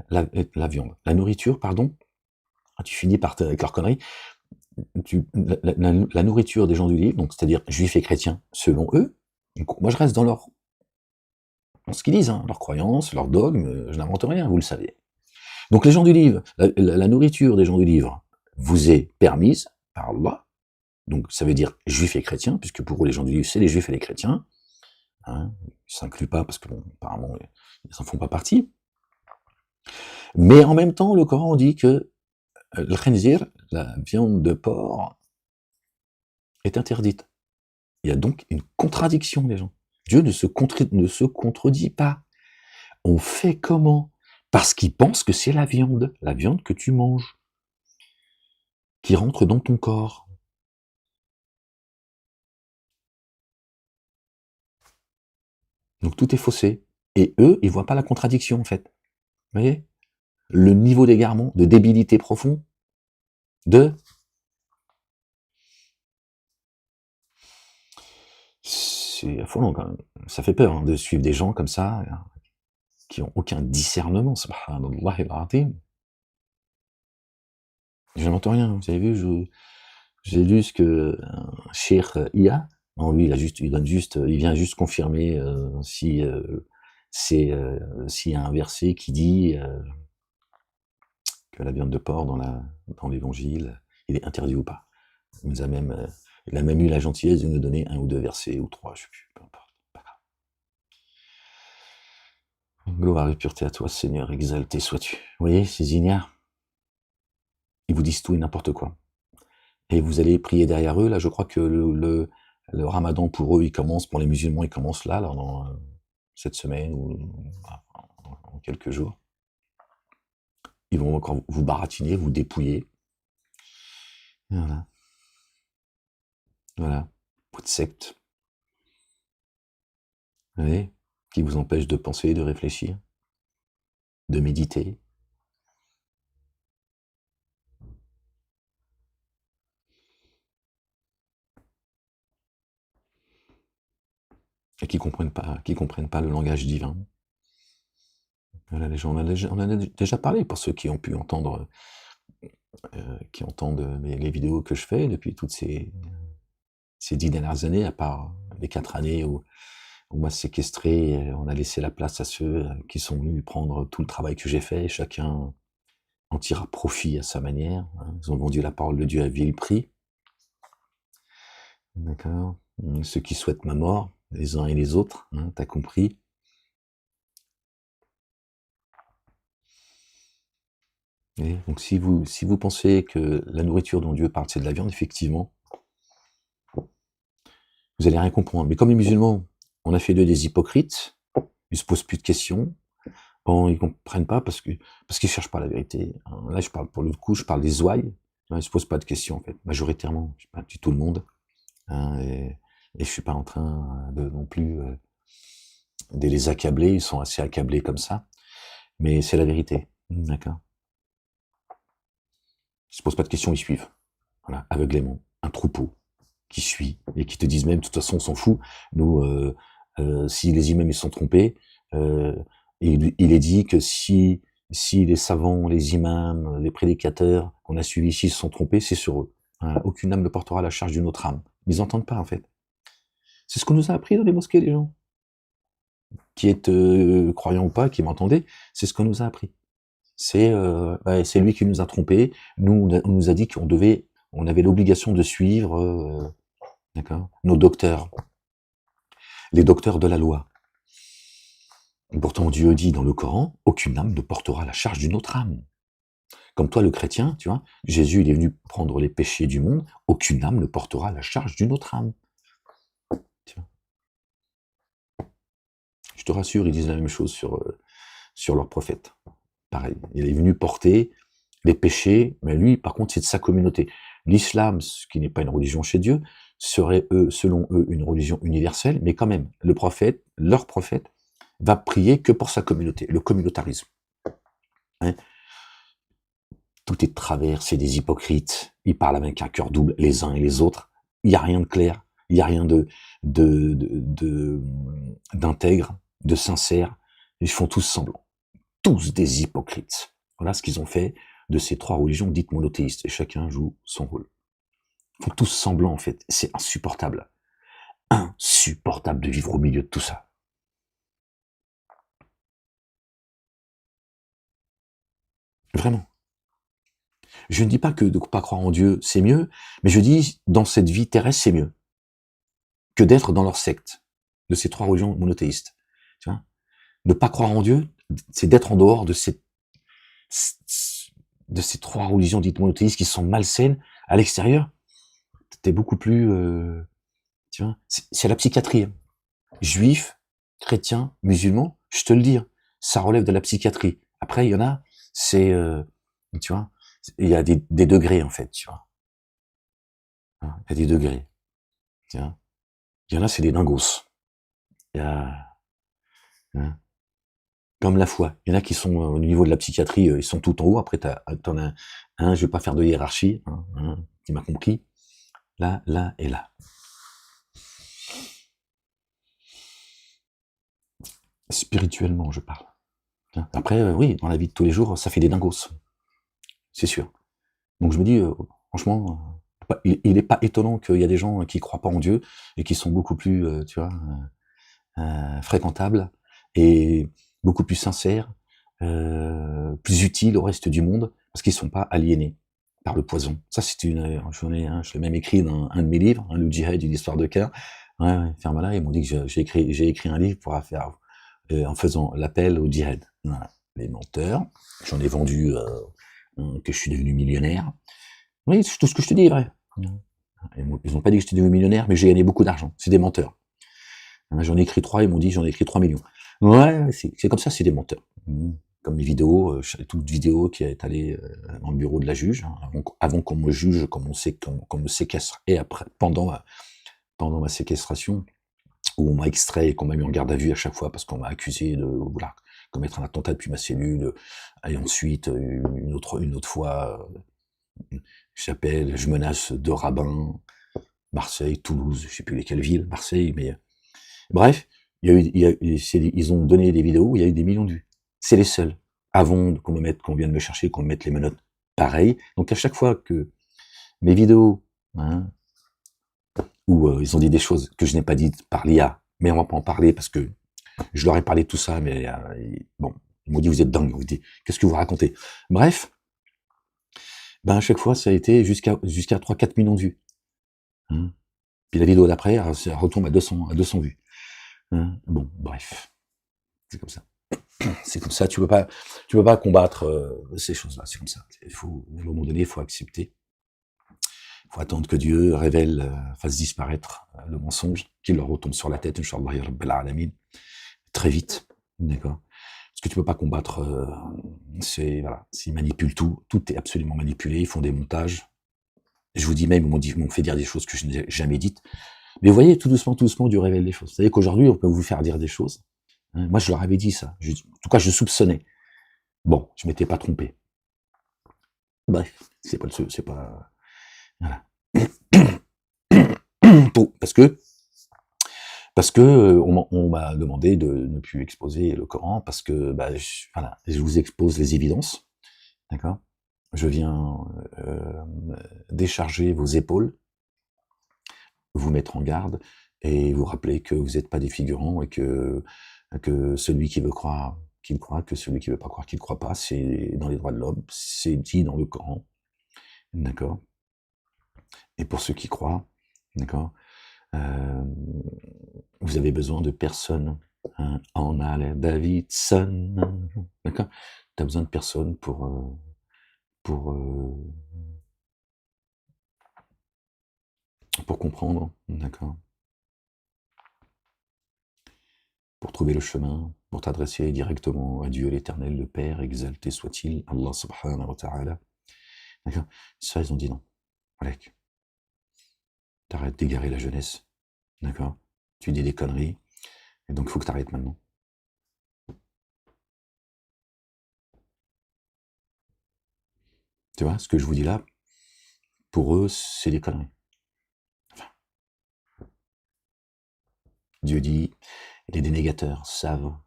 la viande, la nourriture, pardon, tu finis par avec leur connerie, la nourriture des gens du livre, donc c'est-à-dire juifs et chrétiens, selon eux, donc moi je reste dans ce qu'ils disent, hein, leurs croyances, leurs dogmes, je n'invente rien, vous le savez. Donc les gens du livre, la nourriture des gens du livre vous est permise par Allah, donc ça veut dire juifs et chrétiens, puisque pour eux les gens du livre c'est les juifs et les chrétiens, hein, ils ne s'incluent pas parce que bon, apparemment ils n'en font pas partie. Mais en même temps le Coran dit que le khinzir, la viande de porc, est interdite. Il y a donc une contradiction des gens. Dieu ne se contredit pas. On fait comment? Parce qu'ils pensent que c'est la viande que tu manges, qui rentre dans ton corps. Donc tout est faussé. Et eux, ils voient pas la contradiction, en fait. Vous voyez? Le niveau d'égarement, de débilité profond, c'est affolant quand même. Ça fait peur hein, de suivre des gens comme ça, qui ont aucun discernement, subhanallah al-azim. Je n'entends rien, vous avez vu, j'ai lu ce que Cheikh Ia, non, lui, il vient juste confirmer s'il y a un verset qui dit que la viande de porc dans l'évangile, il est interdit ou pas. Il a même eu la gentillesse de nous donner un ou deux versets, ou trois, je sais plus, peu importe. Pas grave. Gloire et pureté à toi, Seigneur, exalté sois-tu. Vous voyez, ces ignares, ils vous disent tout et n'importe quoi. Et vous allez prier derrière eux. Là, je crois que le ramadan pour eux, il commence, pour les musulmans, il commence là dans cette semaine ou en quelques jours. Ils vont encore vous baratiner, vous dépouiller. Et voilà. Voilà. Votre secte. Vous voyez, qui vous empêche de penser, de réfléchir, de méditer. Et qui comprennent pas le langage divin. Voilà, les gens, on en a déjà parlé pour ceux qui ont pu entendre, qui entendent les vidéos que je fais depuis toutes ces 10 dernières années, à part les 4 années où on m'a séquestré, on a laissé la place à ceux qui sont venus prendre tout le travail que j'ai fait, chacun en tira profit à sa manière, hein. Ils ont vendu la parole de Dieu à vil prix. D'accord? Ceux qui souhaitent ma mort, les uns et les autres, hein, t'as compris? Et donc si vous pensez que la nourriture dont Dieu parle, c'est de la viande, effectivement, vous allez rien comprendre. Mais comme les musulmans, on a fait d'eux des hypocrites, ils se posent plus de questions, bon, ils comprennent pas parce qu'ils cherchent pas la vérité. Là, je parle pour le coup, je parle des ouailles. Ils se posent pas de questions en fait, majoritairement. Je pas dis tout le monde, hein, et je suis pas en train de non plus de les accabler. Ils sont assez accablés comme ça, mais c'est la vérité. D'accord. Ils se posent pas de questions, ils suivent. Voilà, aveuglément, un troupeau qui suit et qui te disent même, de toute façon, on s'en fout. Nous, si les imams ils sont trompés, il est dit que si si les savants, les imams, les prédicateurs qu'on a suivis ici se sont trompés, c'est sur eux. Voilà. Aucune âme ne portera la charge d'une autre âme. Ils n'entendent pas, en fait. C'est ce qu'on nous a appris dans les mosquées, les gens. Qui êtes croyants ou pas, qui m'entendez, c'est ce qu'on nous a appris. C'est lui qui nous a trompés. Nous, on nous a dit on avait l'obligation de suivre, d'accord, nos docteurs, les docteurs de la loi. Et pourtant, Dieu dit dans le Coran, aucune âme ne portera la charge d'une autre âme. Comme toi, le chrétien, tu vois, Jésus, il est venu prendre les péchés du monde, aucune âme ne portera la charge d'une autre âme. Tu vois. Je te rassure, ils disent la même chose sur leur prophète. Pareil, il est venu porter les péchés, mais lui, par contre, c'est de sa communauté. L'islam, ce qui n'est pas une religion chez Dieu, serait, selon eux, une religion universelle, mais quand même, le prophète, leur prophète, va prier que pour sa communauté, le communautarisme. Hein? Tout est de travers, c'est des hypocrites, ils parlent avec un cœur double, les uns et les autres, il n'y a rien de clair, il n'y a rien d'intègre, de sincère, ils font tous semblant. Tous des hypocrites. Voilà ce qu'ils ont fait de ces trois religions dites monothéistes, et chacun joue son rôle. Ils font tous semblant, en fait. C'est insupportable. Insupportable de vivre au milieu de tout ça. Vraiment. Je ne dis pas que de ne pas croire en Dieu, c'est mieux, mais je dis, dans cette vie terrestre, c'est mieux que d'être dans leur secte, de ces trois religions monothéistes. Tu vois, ne pas croire en Dieu, c'est d'être en dehors de ces trois religions dites monothéistes qui sont malsaines. À l'extérieur, t'es beaucoup plus... tu vois, c'est la psychiatrie. Hein. Juifs, chrétiens, musulmans, je te le dis, hein, ça relève de la psychiatrie. Après, il y en a, c'est... tu vois, il y a des degrés, en fait, tu vois. Il y a des degrés. Tu vois. Il y en a, c'est des dingos. Il y a... Hein, comme la foi. Il y en a qui sont au niveau de la psychiatrie, ils sont tout en haut. Après, t'en as un, je vais pas faire de hiérarchie, qui m'a compris. Là, là et là. Spirituellement, je parle. Après, oui, dans la vie de tous les jours, ça fait des dingos. C'est sûr. Donc je me dis, franchement, il n'est pas étonnant qu'il y a des gens qui croient pas en Dieu et qui sont beaucoup plus, tu vois, fréquentables et beaucoup plus sincères, plus utiles au reste du monde parce qu'ils sont pas aliénés par le poison. Ça, c'est je l'ai même écrit dans un de mes livres, le djihad, une histoire de cœur. Ouais, Fermala, ils m'ont dit que j'ai écrit un livre pour faire, en faisant l'appel au djihad. Voilà. Les menteurs. J'en ai vendu, que je suis devenu millionnaire. Oui, tout ce que je te dis est vrai. Ils n'ont pas dit que j'étais devenu millionnaire, mais j'ai gagné beaucoup d'argent. C'est des menteurs. J'en ai écrit 3, ils m'ont dit j'en ai écrit 3 millions. Ouais, c'est comme ça, c'est des menteurs. Comme mes vidéos, toute vidéo qui est allée dans le bureau de la juge, avant qu'on me juge, qu'on me séquestre, et après, pendant ma séquestration, où on m'a extrait et qu'on m'a mis en garde à vue à chaque fois parce qu'on m'a accusé de commettre un attentat depuis ma cellule, et ensuite une autre fois, je menace de rabbins, Marseille, Toulouse, je sais plus lesquelles villes, Marseille, mais bref, ils ont donné des vidéos où il y a eu des millions de vues. C'est les seuls. Avant qu'on vienne me chercher, qu'on me mette les menottes, pareil. Donc à chaque fois que mes vidéos, où ils ont dit des choses que je n'ai pas dites par l'IA, mais on va pas en parler parce que je leur ai parlé de tout ça, mais bon, ils m'ont dit vous êtes dingue, vous dites qu'est-ce que vous racontez. Bref, à chaque fois ça a été jusqu'à 3-4 millions de vues. Puis la vidéo d'après, elle retombe à 200 vues. Bon, bref, c'est comme ça. C'est comme ça, tu peux pas combattre ces choses-là, c'est comme ça. À un moment donné, il faut accepter. Il faut attendre que Dieu fasse disparaître le mensonge, qu'il leur retombe sur la tête, Inch'Allah, ya Rabbil Alamin, très vite, d'accord. Parce que tu peux pas combattre, voilà, s'ils manipulent tout est absolument manipulé, ils font des montages. Je vous dis même, ils m'ont fait dire des choses que je n'ai jamais dites. Mais vous voyez, tout doucement, Dieu révèle les choses. Vous savez qu'aujourd'hui, on peut vous faire dire des choses. Moi, je leur avais dit ça. En tout cas, je soupçonnais. Bon, je m'étais pas trompé. Bref, c'est pas, voilà. Parce que Parce que on m'a demandé de ne plus exposer le Coran parce que bah, voilà, je vous expose les évidences, d'accord. Je viens décharger vos épaules, vous mettre en garde et vous rappeler que vous n'êtes pas des figurants et que celui qui veut croire, qu'il croit, que celui qui veut pas croire, qu'il ne croit pas. C'est dans les droits de l'homme, c'est dit dans le Coran, d'accord. Et pour ceux qui croient, d'accord, vous avez besoin de personne. Hein, en a Davidson, d'accord. Tu as besoin de personne pour, pour comprendre, d'accord. Pour trouver le chemin, pour t'adresser directement à Dieu l'Éternel, le Père, exalté soit-il, Allah subhanahu wa ta'ala. D'accord. Ça, ils ont dit non. Malek, t'arrêtes d'égarer la jeunesse. D'accord. Tu dis des conneries. Et donc, il faut que t'arrêtes maintenant. Tu vois, ce que je vous dis là, pour eux, c'est des conneries. Enfin, Dieu dit, les dénégateurs savent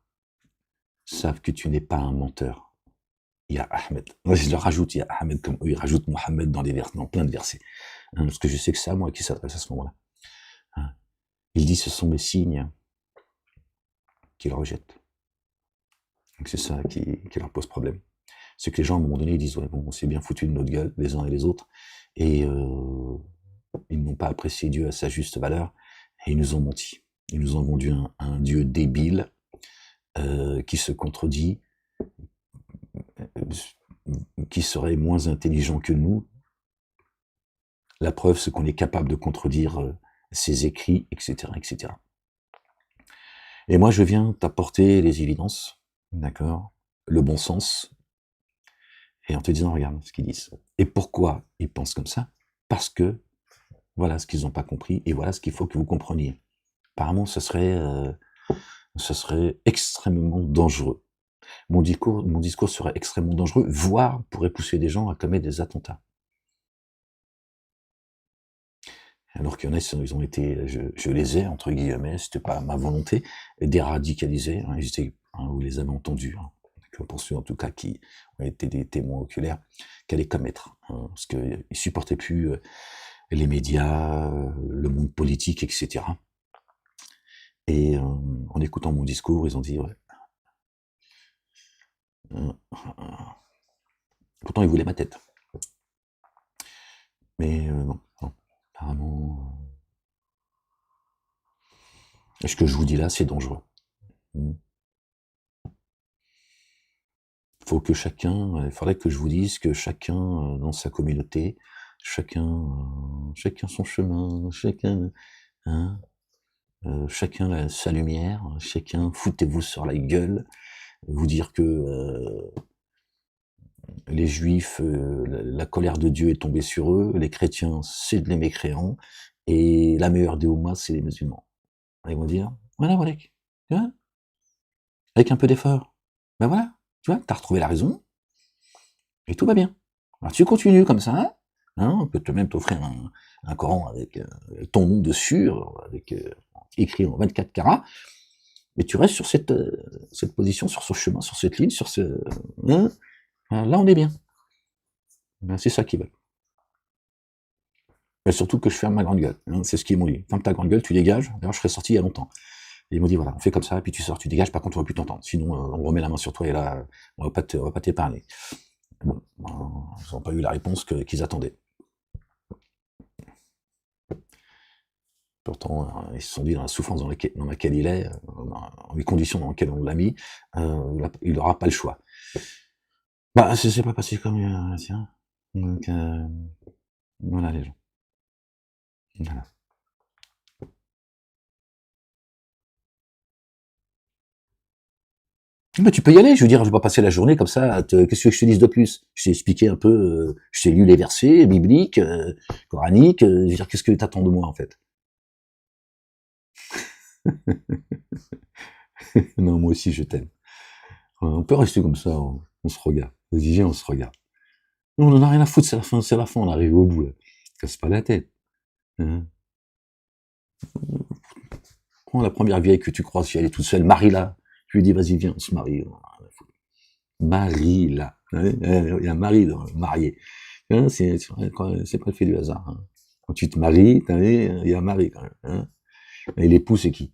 que tu n'es pas un menteur. Il y a Ahmed. Moi, je leur rajoute, il y a Ahmed comme eux, ils rajoutent Mohammed dans plein de versets. Hein, parce que je sais que c'est à moi qui s'adresse à ce moment-là. Hein. Il dit, ce sont mes signes qui le rejettent. Donc c'est ça qui leur pose problème. C'est que les gens, à un moment donné, ils disent, ouais, bon, on s'est bien foutu de notre gueule, les uns et les autres, et ils n'ont pas apprécié Dieu à sa juste valeur, et ils nous ont menti. Ils nous ont vendu un Dieu débile, qui se contredit, qui serait moins intelligent que nous. La preuve, c'est qu'on est capable de contredire ses écrits, etc., etc. Et moi, je viens t'apporter les évidences, d'accord, le bon sens, et en te disant, regarde ce qu'ils disent. Et pourquoi ils pensent comme ça? Parce que voilà ce qu'ils n'ont pas compris, et voilà ce qu'il faut que vous compreniez. Apparemment, ce serait extrêmement dangereux. Mon discours serait extrêmement dangereux, voire pourrait pousser des gens à commettre des attentats. Alors qu'il y en a, ils ont été, je les ai, entre guillemets, c'était pas ma volonté, déradicalisés, hein, vous les avez entendus, hein, pour ceux en tout cas qui ont été des témoins oculaires, qu'allaient commettre, hein, parce qu'ils supportaient plus les médias, le monde politique, etc. Et en écoutant mon discours, ils ont dit, ouais, pourtant ils voulaient ma tête. Mais non, apparemment, ce que je vous dis là, c'est dangereux. Faut que chacun, il faudrait que je vous dise que chacun dans sa communauté, chacun son chemin, chacun, hein, chacun sa lumière, chacun foutez-vous sur la gueule, vous dire que les juifs, la colère de Dieu est tombée sur eux, les chrétiens, c'est des mécréants, et la meilleure des Oumas, c'est les musulmans. Ils vont dire, voilà, voilà, tu vois, avec un peu d'effort, ben voilà, tu vois, t'as retrouvé la raison, et tout va bien. Alors tu continues comme ça, hein, on peut même t'offrir un Coran avec ton nom dessus, avec écrit en 24 carats, mais tu restes sur cette position, sur ce chemin, sur cette ligne, sur ce... Hein, là on est bien. Ben, c'est ça qu'ils veulent. Et surtout que je ferme ma grande gueule, hein, c'est ce qu'ils m'ont dit. Ferme ta grande gueule, tu dégages, d'ailleurs je serais sorti il y a longtemps. Et ils m'ont dit voilà, on fait comme ça, et puis tu sors, tu dégages, par contre on va plus t'entendre, sinon on remet la main sur toi et là, on va pas t'épargner. Bon, ils n'ont pas eu la réponse qu'ils attendaient. Pourtant, ils se sont dit dans la souffrance dans laquelle il est, dans les conditions dans lesquelles on l'a mis, il n'aura pas le choix. Bah, ça s'est pas passé comme tiens. Donc, voilà les gens. Voilà. Bah, tu peux y aller, je veux dire, je vais pas passer la journée comme ça, qu'est-ce que je te dise de plus? Je t'ai expliqué un peu, je t'ai lu les versets bibliques, coraniques, je veux dire, qu'est-ce que t'attends de moi en fait? Non, moi aussi je t'aime. On peut rester comme ça, on se regarde. Vas-y, viens, on se regarde. On en a rien à foutre, c'est la fin, on arrive au bout là. Casse pas la tête. Hein. prends la première vieille que tu croises, si elle est toute seule, marie-la. Je lui dis, vas-y, viens, on se marie. Marie-la. Il y a Marie dans marié. Hein, c'est pas le fait du hasard. Hein. Quand tu te maries, il y a Marie quand même. Hein. Et l'époux, c'est qui?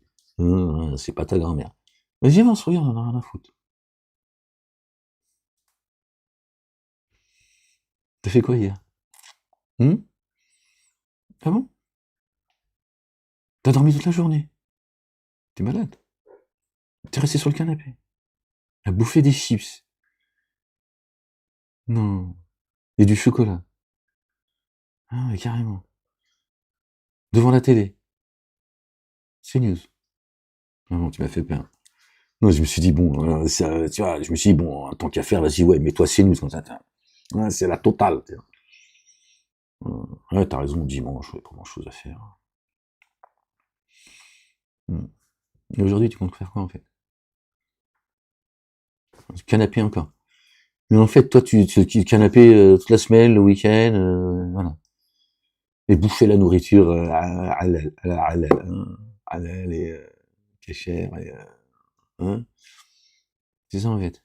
C'est pas ta grand-mère. Vas-y, on se regarde, on en a rien à foutre. T'as fait quoi hier? Ah bon? T'as dormi toute la journée? T'es malade? T'es resté sur le canapé? À bouffer des chips? Non. Et du chocolat? Ah ouais, carrément. Devant la télé? C'est news. Ah non, tu m'as fait peur. Non, je me suis dit, bon, tu vois, je me suis dit, bon, tant qu'à faire, vas-y, ouais, mets-toi c'est news comme ça. Ouais, c'est la totale. Ouais, t'as raison, dimanche, ouais, pas grand-chose à faire. Et aujourd'hui, tu comptes faire quoi, en fait? Du canapé encore. Mais en fait, toi, tu canapé toute la semaine, le week-end, voilà. Et bouffer la nourriture halal et kécher, et, hein. C'est ça, en fait.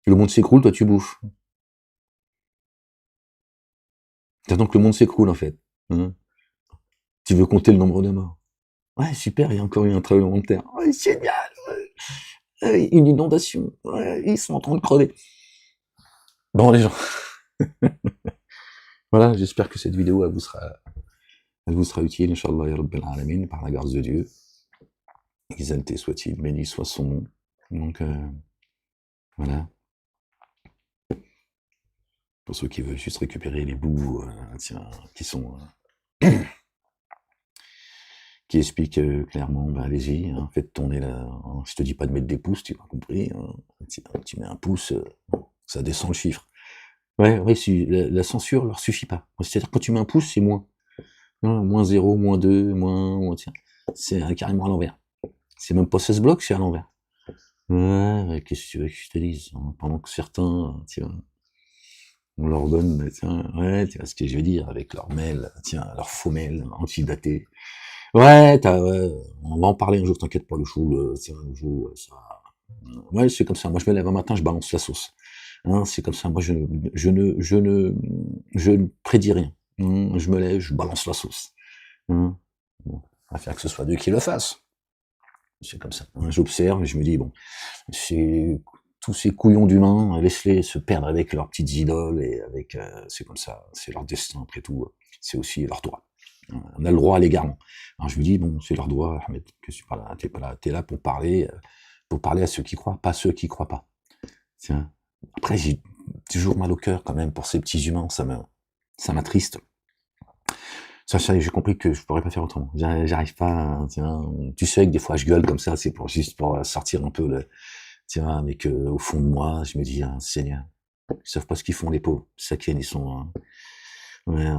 Le monde s'écroule, toi, tu bouffes. T'attends que le monde s'écroule, en fait. Hein. Tu veux compter le nombre de morts. Ouais, super, il y a encore eu un tremblement de terre. Ouais, génial! Une inondation. Ouais, ils sont en train de crever. Bon, les gens. Voilà, j'espère que cette vidéo, elle vous sera utile, Inch'Allah, ya Rabbil Alamin, par la grâce de Dieu. Exalté soit-il, béni soit son nom. Donc, voilà. Pour ceux qui veulent juste récupérer les bouts, qui sont... qui expliquent clairement, bah, allez-y, hein, faites tourner la... Hein, je te dis pas de mettre des pouces, tu m'as compris. Hein, tu mets un pouce, ça descend le chiffre. Ouais, ouais, si, la censure leur suffit pas. C'est-à-dire quand tu mets un pouce, c'est moins. Hein, moins 0, moins 2, moins tiens. C'est carrément à l'envers. C'est même pas 16 blocs, c'est à l'envers. Ouais, qu'est-ce que tu veux que je te dise? Hein, pendant que certains, tiens, on leur donne, tiens, ouais, tu vois ce que je veux dire, avec leur mail, tiens, leur faux mail antidaté. Ouais, ouais, on va en parler un jour, t'inquiète pas, le chou, tiens, le chou, ça... Ouais, c'est comme ça. Moi, je me lève un matin, je balance la sauce. Hein, c'est comme ça. Moi, je ne prédis rien. Hein, je me lève, je balance la sauce. Hein. Bon, on va faire que ce soit Dieu qui le fasse. C'est comme ça. Hein, j'observe et je me dis, bon, c'est tous ces couillons d'humains, laisse-les se perdre avec leurs petites idoles et avec, c'est comme ça, c'est leur destin après tout, c'est aussi leur droit. On a le droit à l'égarement. Alors je me dis, bon, c'est leur droit, Ahmed, que tu parles, t'es pas là, t'es là pour parler à ceux qui croient, pas ceux qui croient pas. Tiens. Après, j'ai toujours mal au cœur quand même pour ces petits humains, ça m'attriste. Ça, j'ai compris que je pourrais pas faire autrement. J'arrive pas, tiens, tu sais que des fois je gueule comme ça, c'est juste pour sortir un peu le, tiens, mais que, au fond de moi, je me dis, hein, Seigneur, ils savent pas ce qu'ils font, les pauvres. Sakine, ils sont, ouais,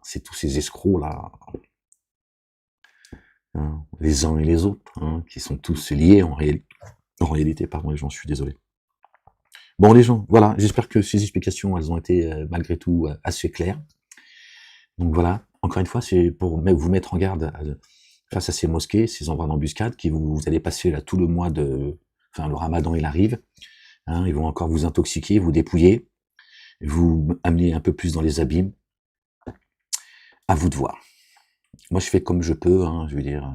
c'est tous ces escrocs là, hein, les uns et les autres, hein, qui sont tous liés en réalité, pardon les gens, je suis désolé. Bon les gens, voilà, j'espère que ces explications, elles ont été malgré tout assez claires. Donc voilà, encore une fois, c'est pour vous mettre en garde face à ces mosquées, ces endroits d'embuscade, qui vous allez passer là tout le mois de... Enfin, le ramadan, il arrive, hein, ils vont encore vous intoxiquer, vous dépouiller, vous amener un peu plus dans les abîmes. À vous de voir. Moi, je fais comme je peux, hein, je veux dire,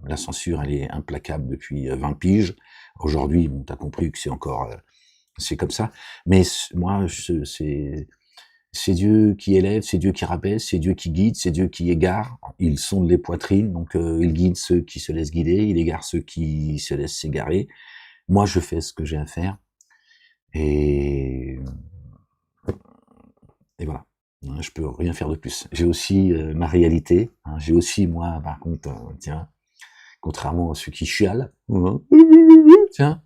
la censure, elle est implacable depuis 20 piges. Aujourd'hui, bon, t'as compris que c'est encore... c'est comme ça. Mais moi, c'est Dieu qui élève, c'est Dieu qui rabaisse, c'est Dieu qui guide, c'est Dieu qui égare. Il sonde les poitrines, donc il guide ceux qui se laissent guider, il égare ceux qui se laissent s'égarer. Moi, je fais ce que j'ai à faire. Et voilà. Je peux rien faire de plus. J'ai aussi ma réalité. Hein, j'ai aussi, moi, par contre, tiens, contrairement à ceux qui chialent, tiens,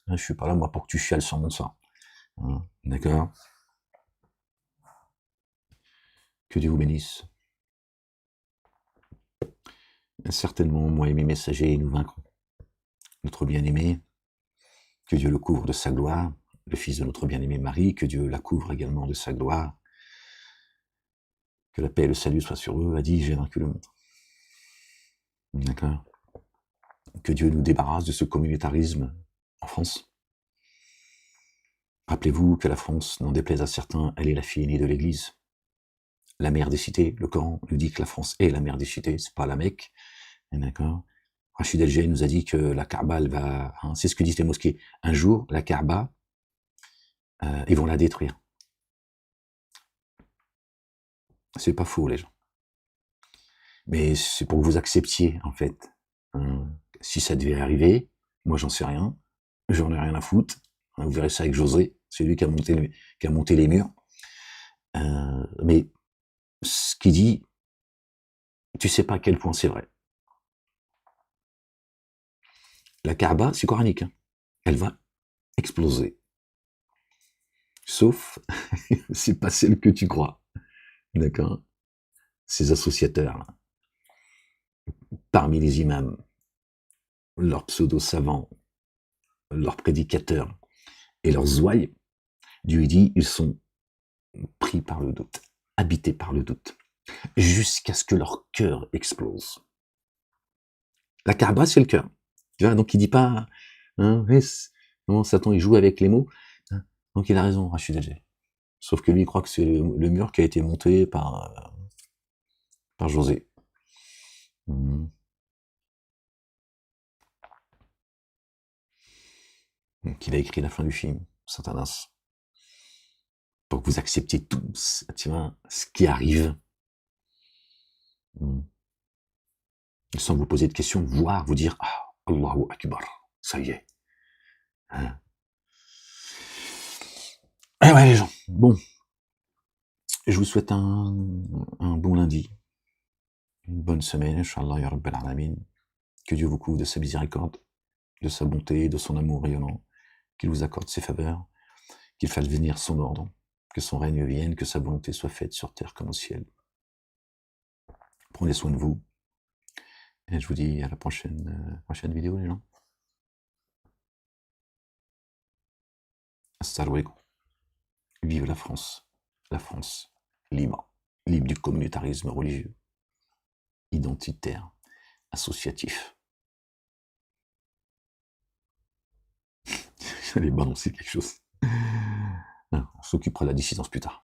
je suis pas là, moi, pour que tu chiales sur mon sang. Hein, d'accord? Que Dieu vous bénisse. Certainement, moi et mes messagers, nous vaincrons. Notre bien-aimé, que Dieu le couvre de sa gloire, le fils de notre bien-aimé Marie, que Dieu la couvre également de sa gloire, que la paix et le salut soient sur eux, a dit, j'ai vaincu le monde. D'accord? Que Dieu nous débarrasse de ce communautarisme en France. Rappelez-vous que la France, n'en déplaise à certains, elle est la fille aînée de l'Église. La mère des cités, le Coran nous dit que la France est la mère des cités, c'est pas la Mecque. D'accord? Rachid El nous a dit que la Kaaba, elle va, hein, c'est ce que disent les mosquées. Un jour, la Kaaba, ils vont la détruire. C'est pas faux, les gens. Mais c'est pour que vous acceptiez, en fait. Hein, si ça devait arriver, moi j'en sais rien, j'en ai rien à foutre. Hein, vous verrez ça avec José, c'est lui qui a monté les murs. Mais ce qu'il dit, tu sais pas à quel point c'est vrai. La Kaaba, c'est coranique, hein. Elle va exploser. Sauf, c'est pas celle que tu crois. D'accord? Ces associateurs, là, parmi les imams, leurs pseudo-savants, leurs prédicateurs et leurs ouailles, Dieu dit, ils sont pris par le doute, habités par le doute, jusqu'à ce que leur cœur explose. La Kaaba, c'est le cœur. Tu vois, donc il dit pas, hein, non, Satan, il joue avec les mots. Hein, donc il a raison, Rachid Alger. Sauf que lui, il croit que c'est le mur qui a été monté par José. Mmh. Donc il a écrit la fin du film, Satanas. Pour que vous acceptiez tous, tu vois, ce qui arrive. Mmh. Sans vous poser de questions, voire vous dire, ah, Allahu Akbar, ça y est. Hein. Eh ouais, les gens. Bon. Je vous souhaite un bon lundi. Une bonne semaine, Inch'Allah, ya Rabbal Alamin. Que Dieu vous couvre de sa miséricorde, de sa bonté, de son amour rayonnant. Qu'il vous accorde ses faveurs. Qu'il fasse venir son ordre. Que son règne vienne, que sa volonté soit faite sur terre comme au ciel. Prenez soin de vous. Et je vous dis à la prochaine vidéo, les gens. Assalamu alaikum. Vive la France. La France libre. Libre du communautarisme religieux. Identitaire. Associatif. J'allais balancer quelque chose. On s'occupera de la dissidence plus tard.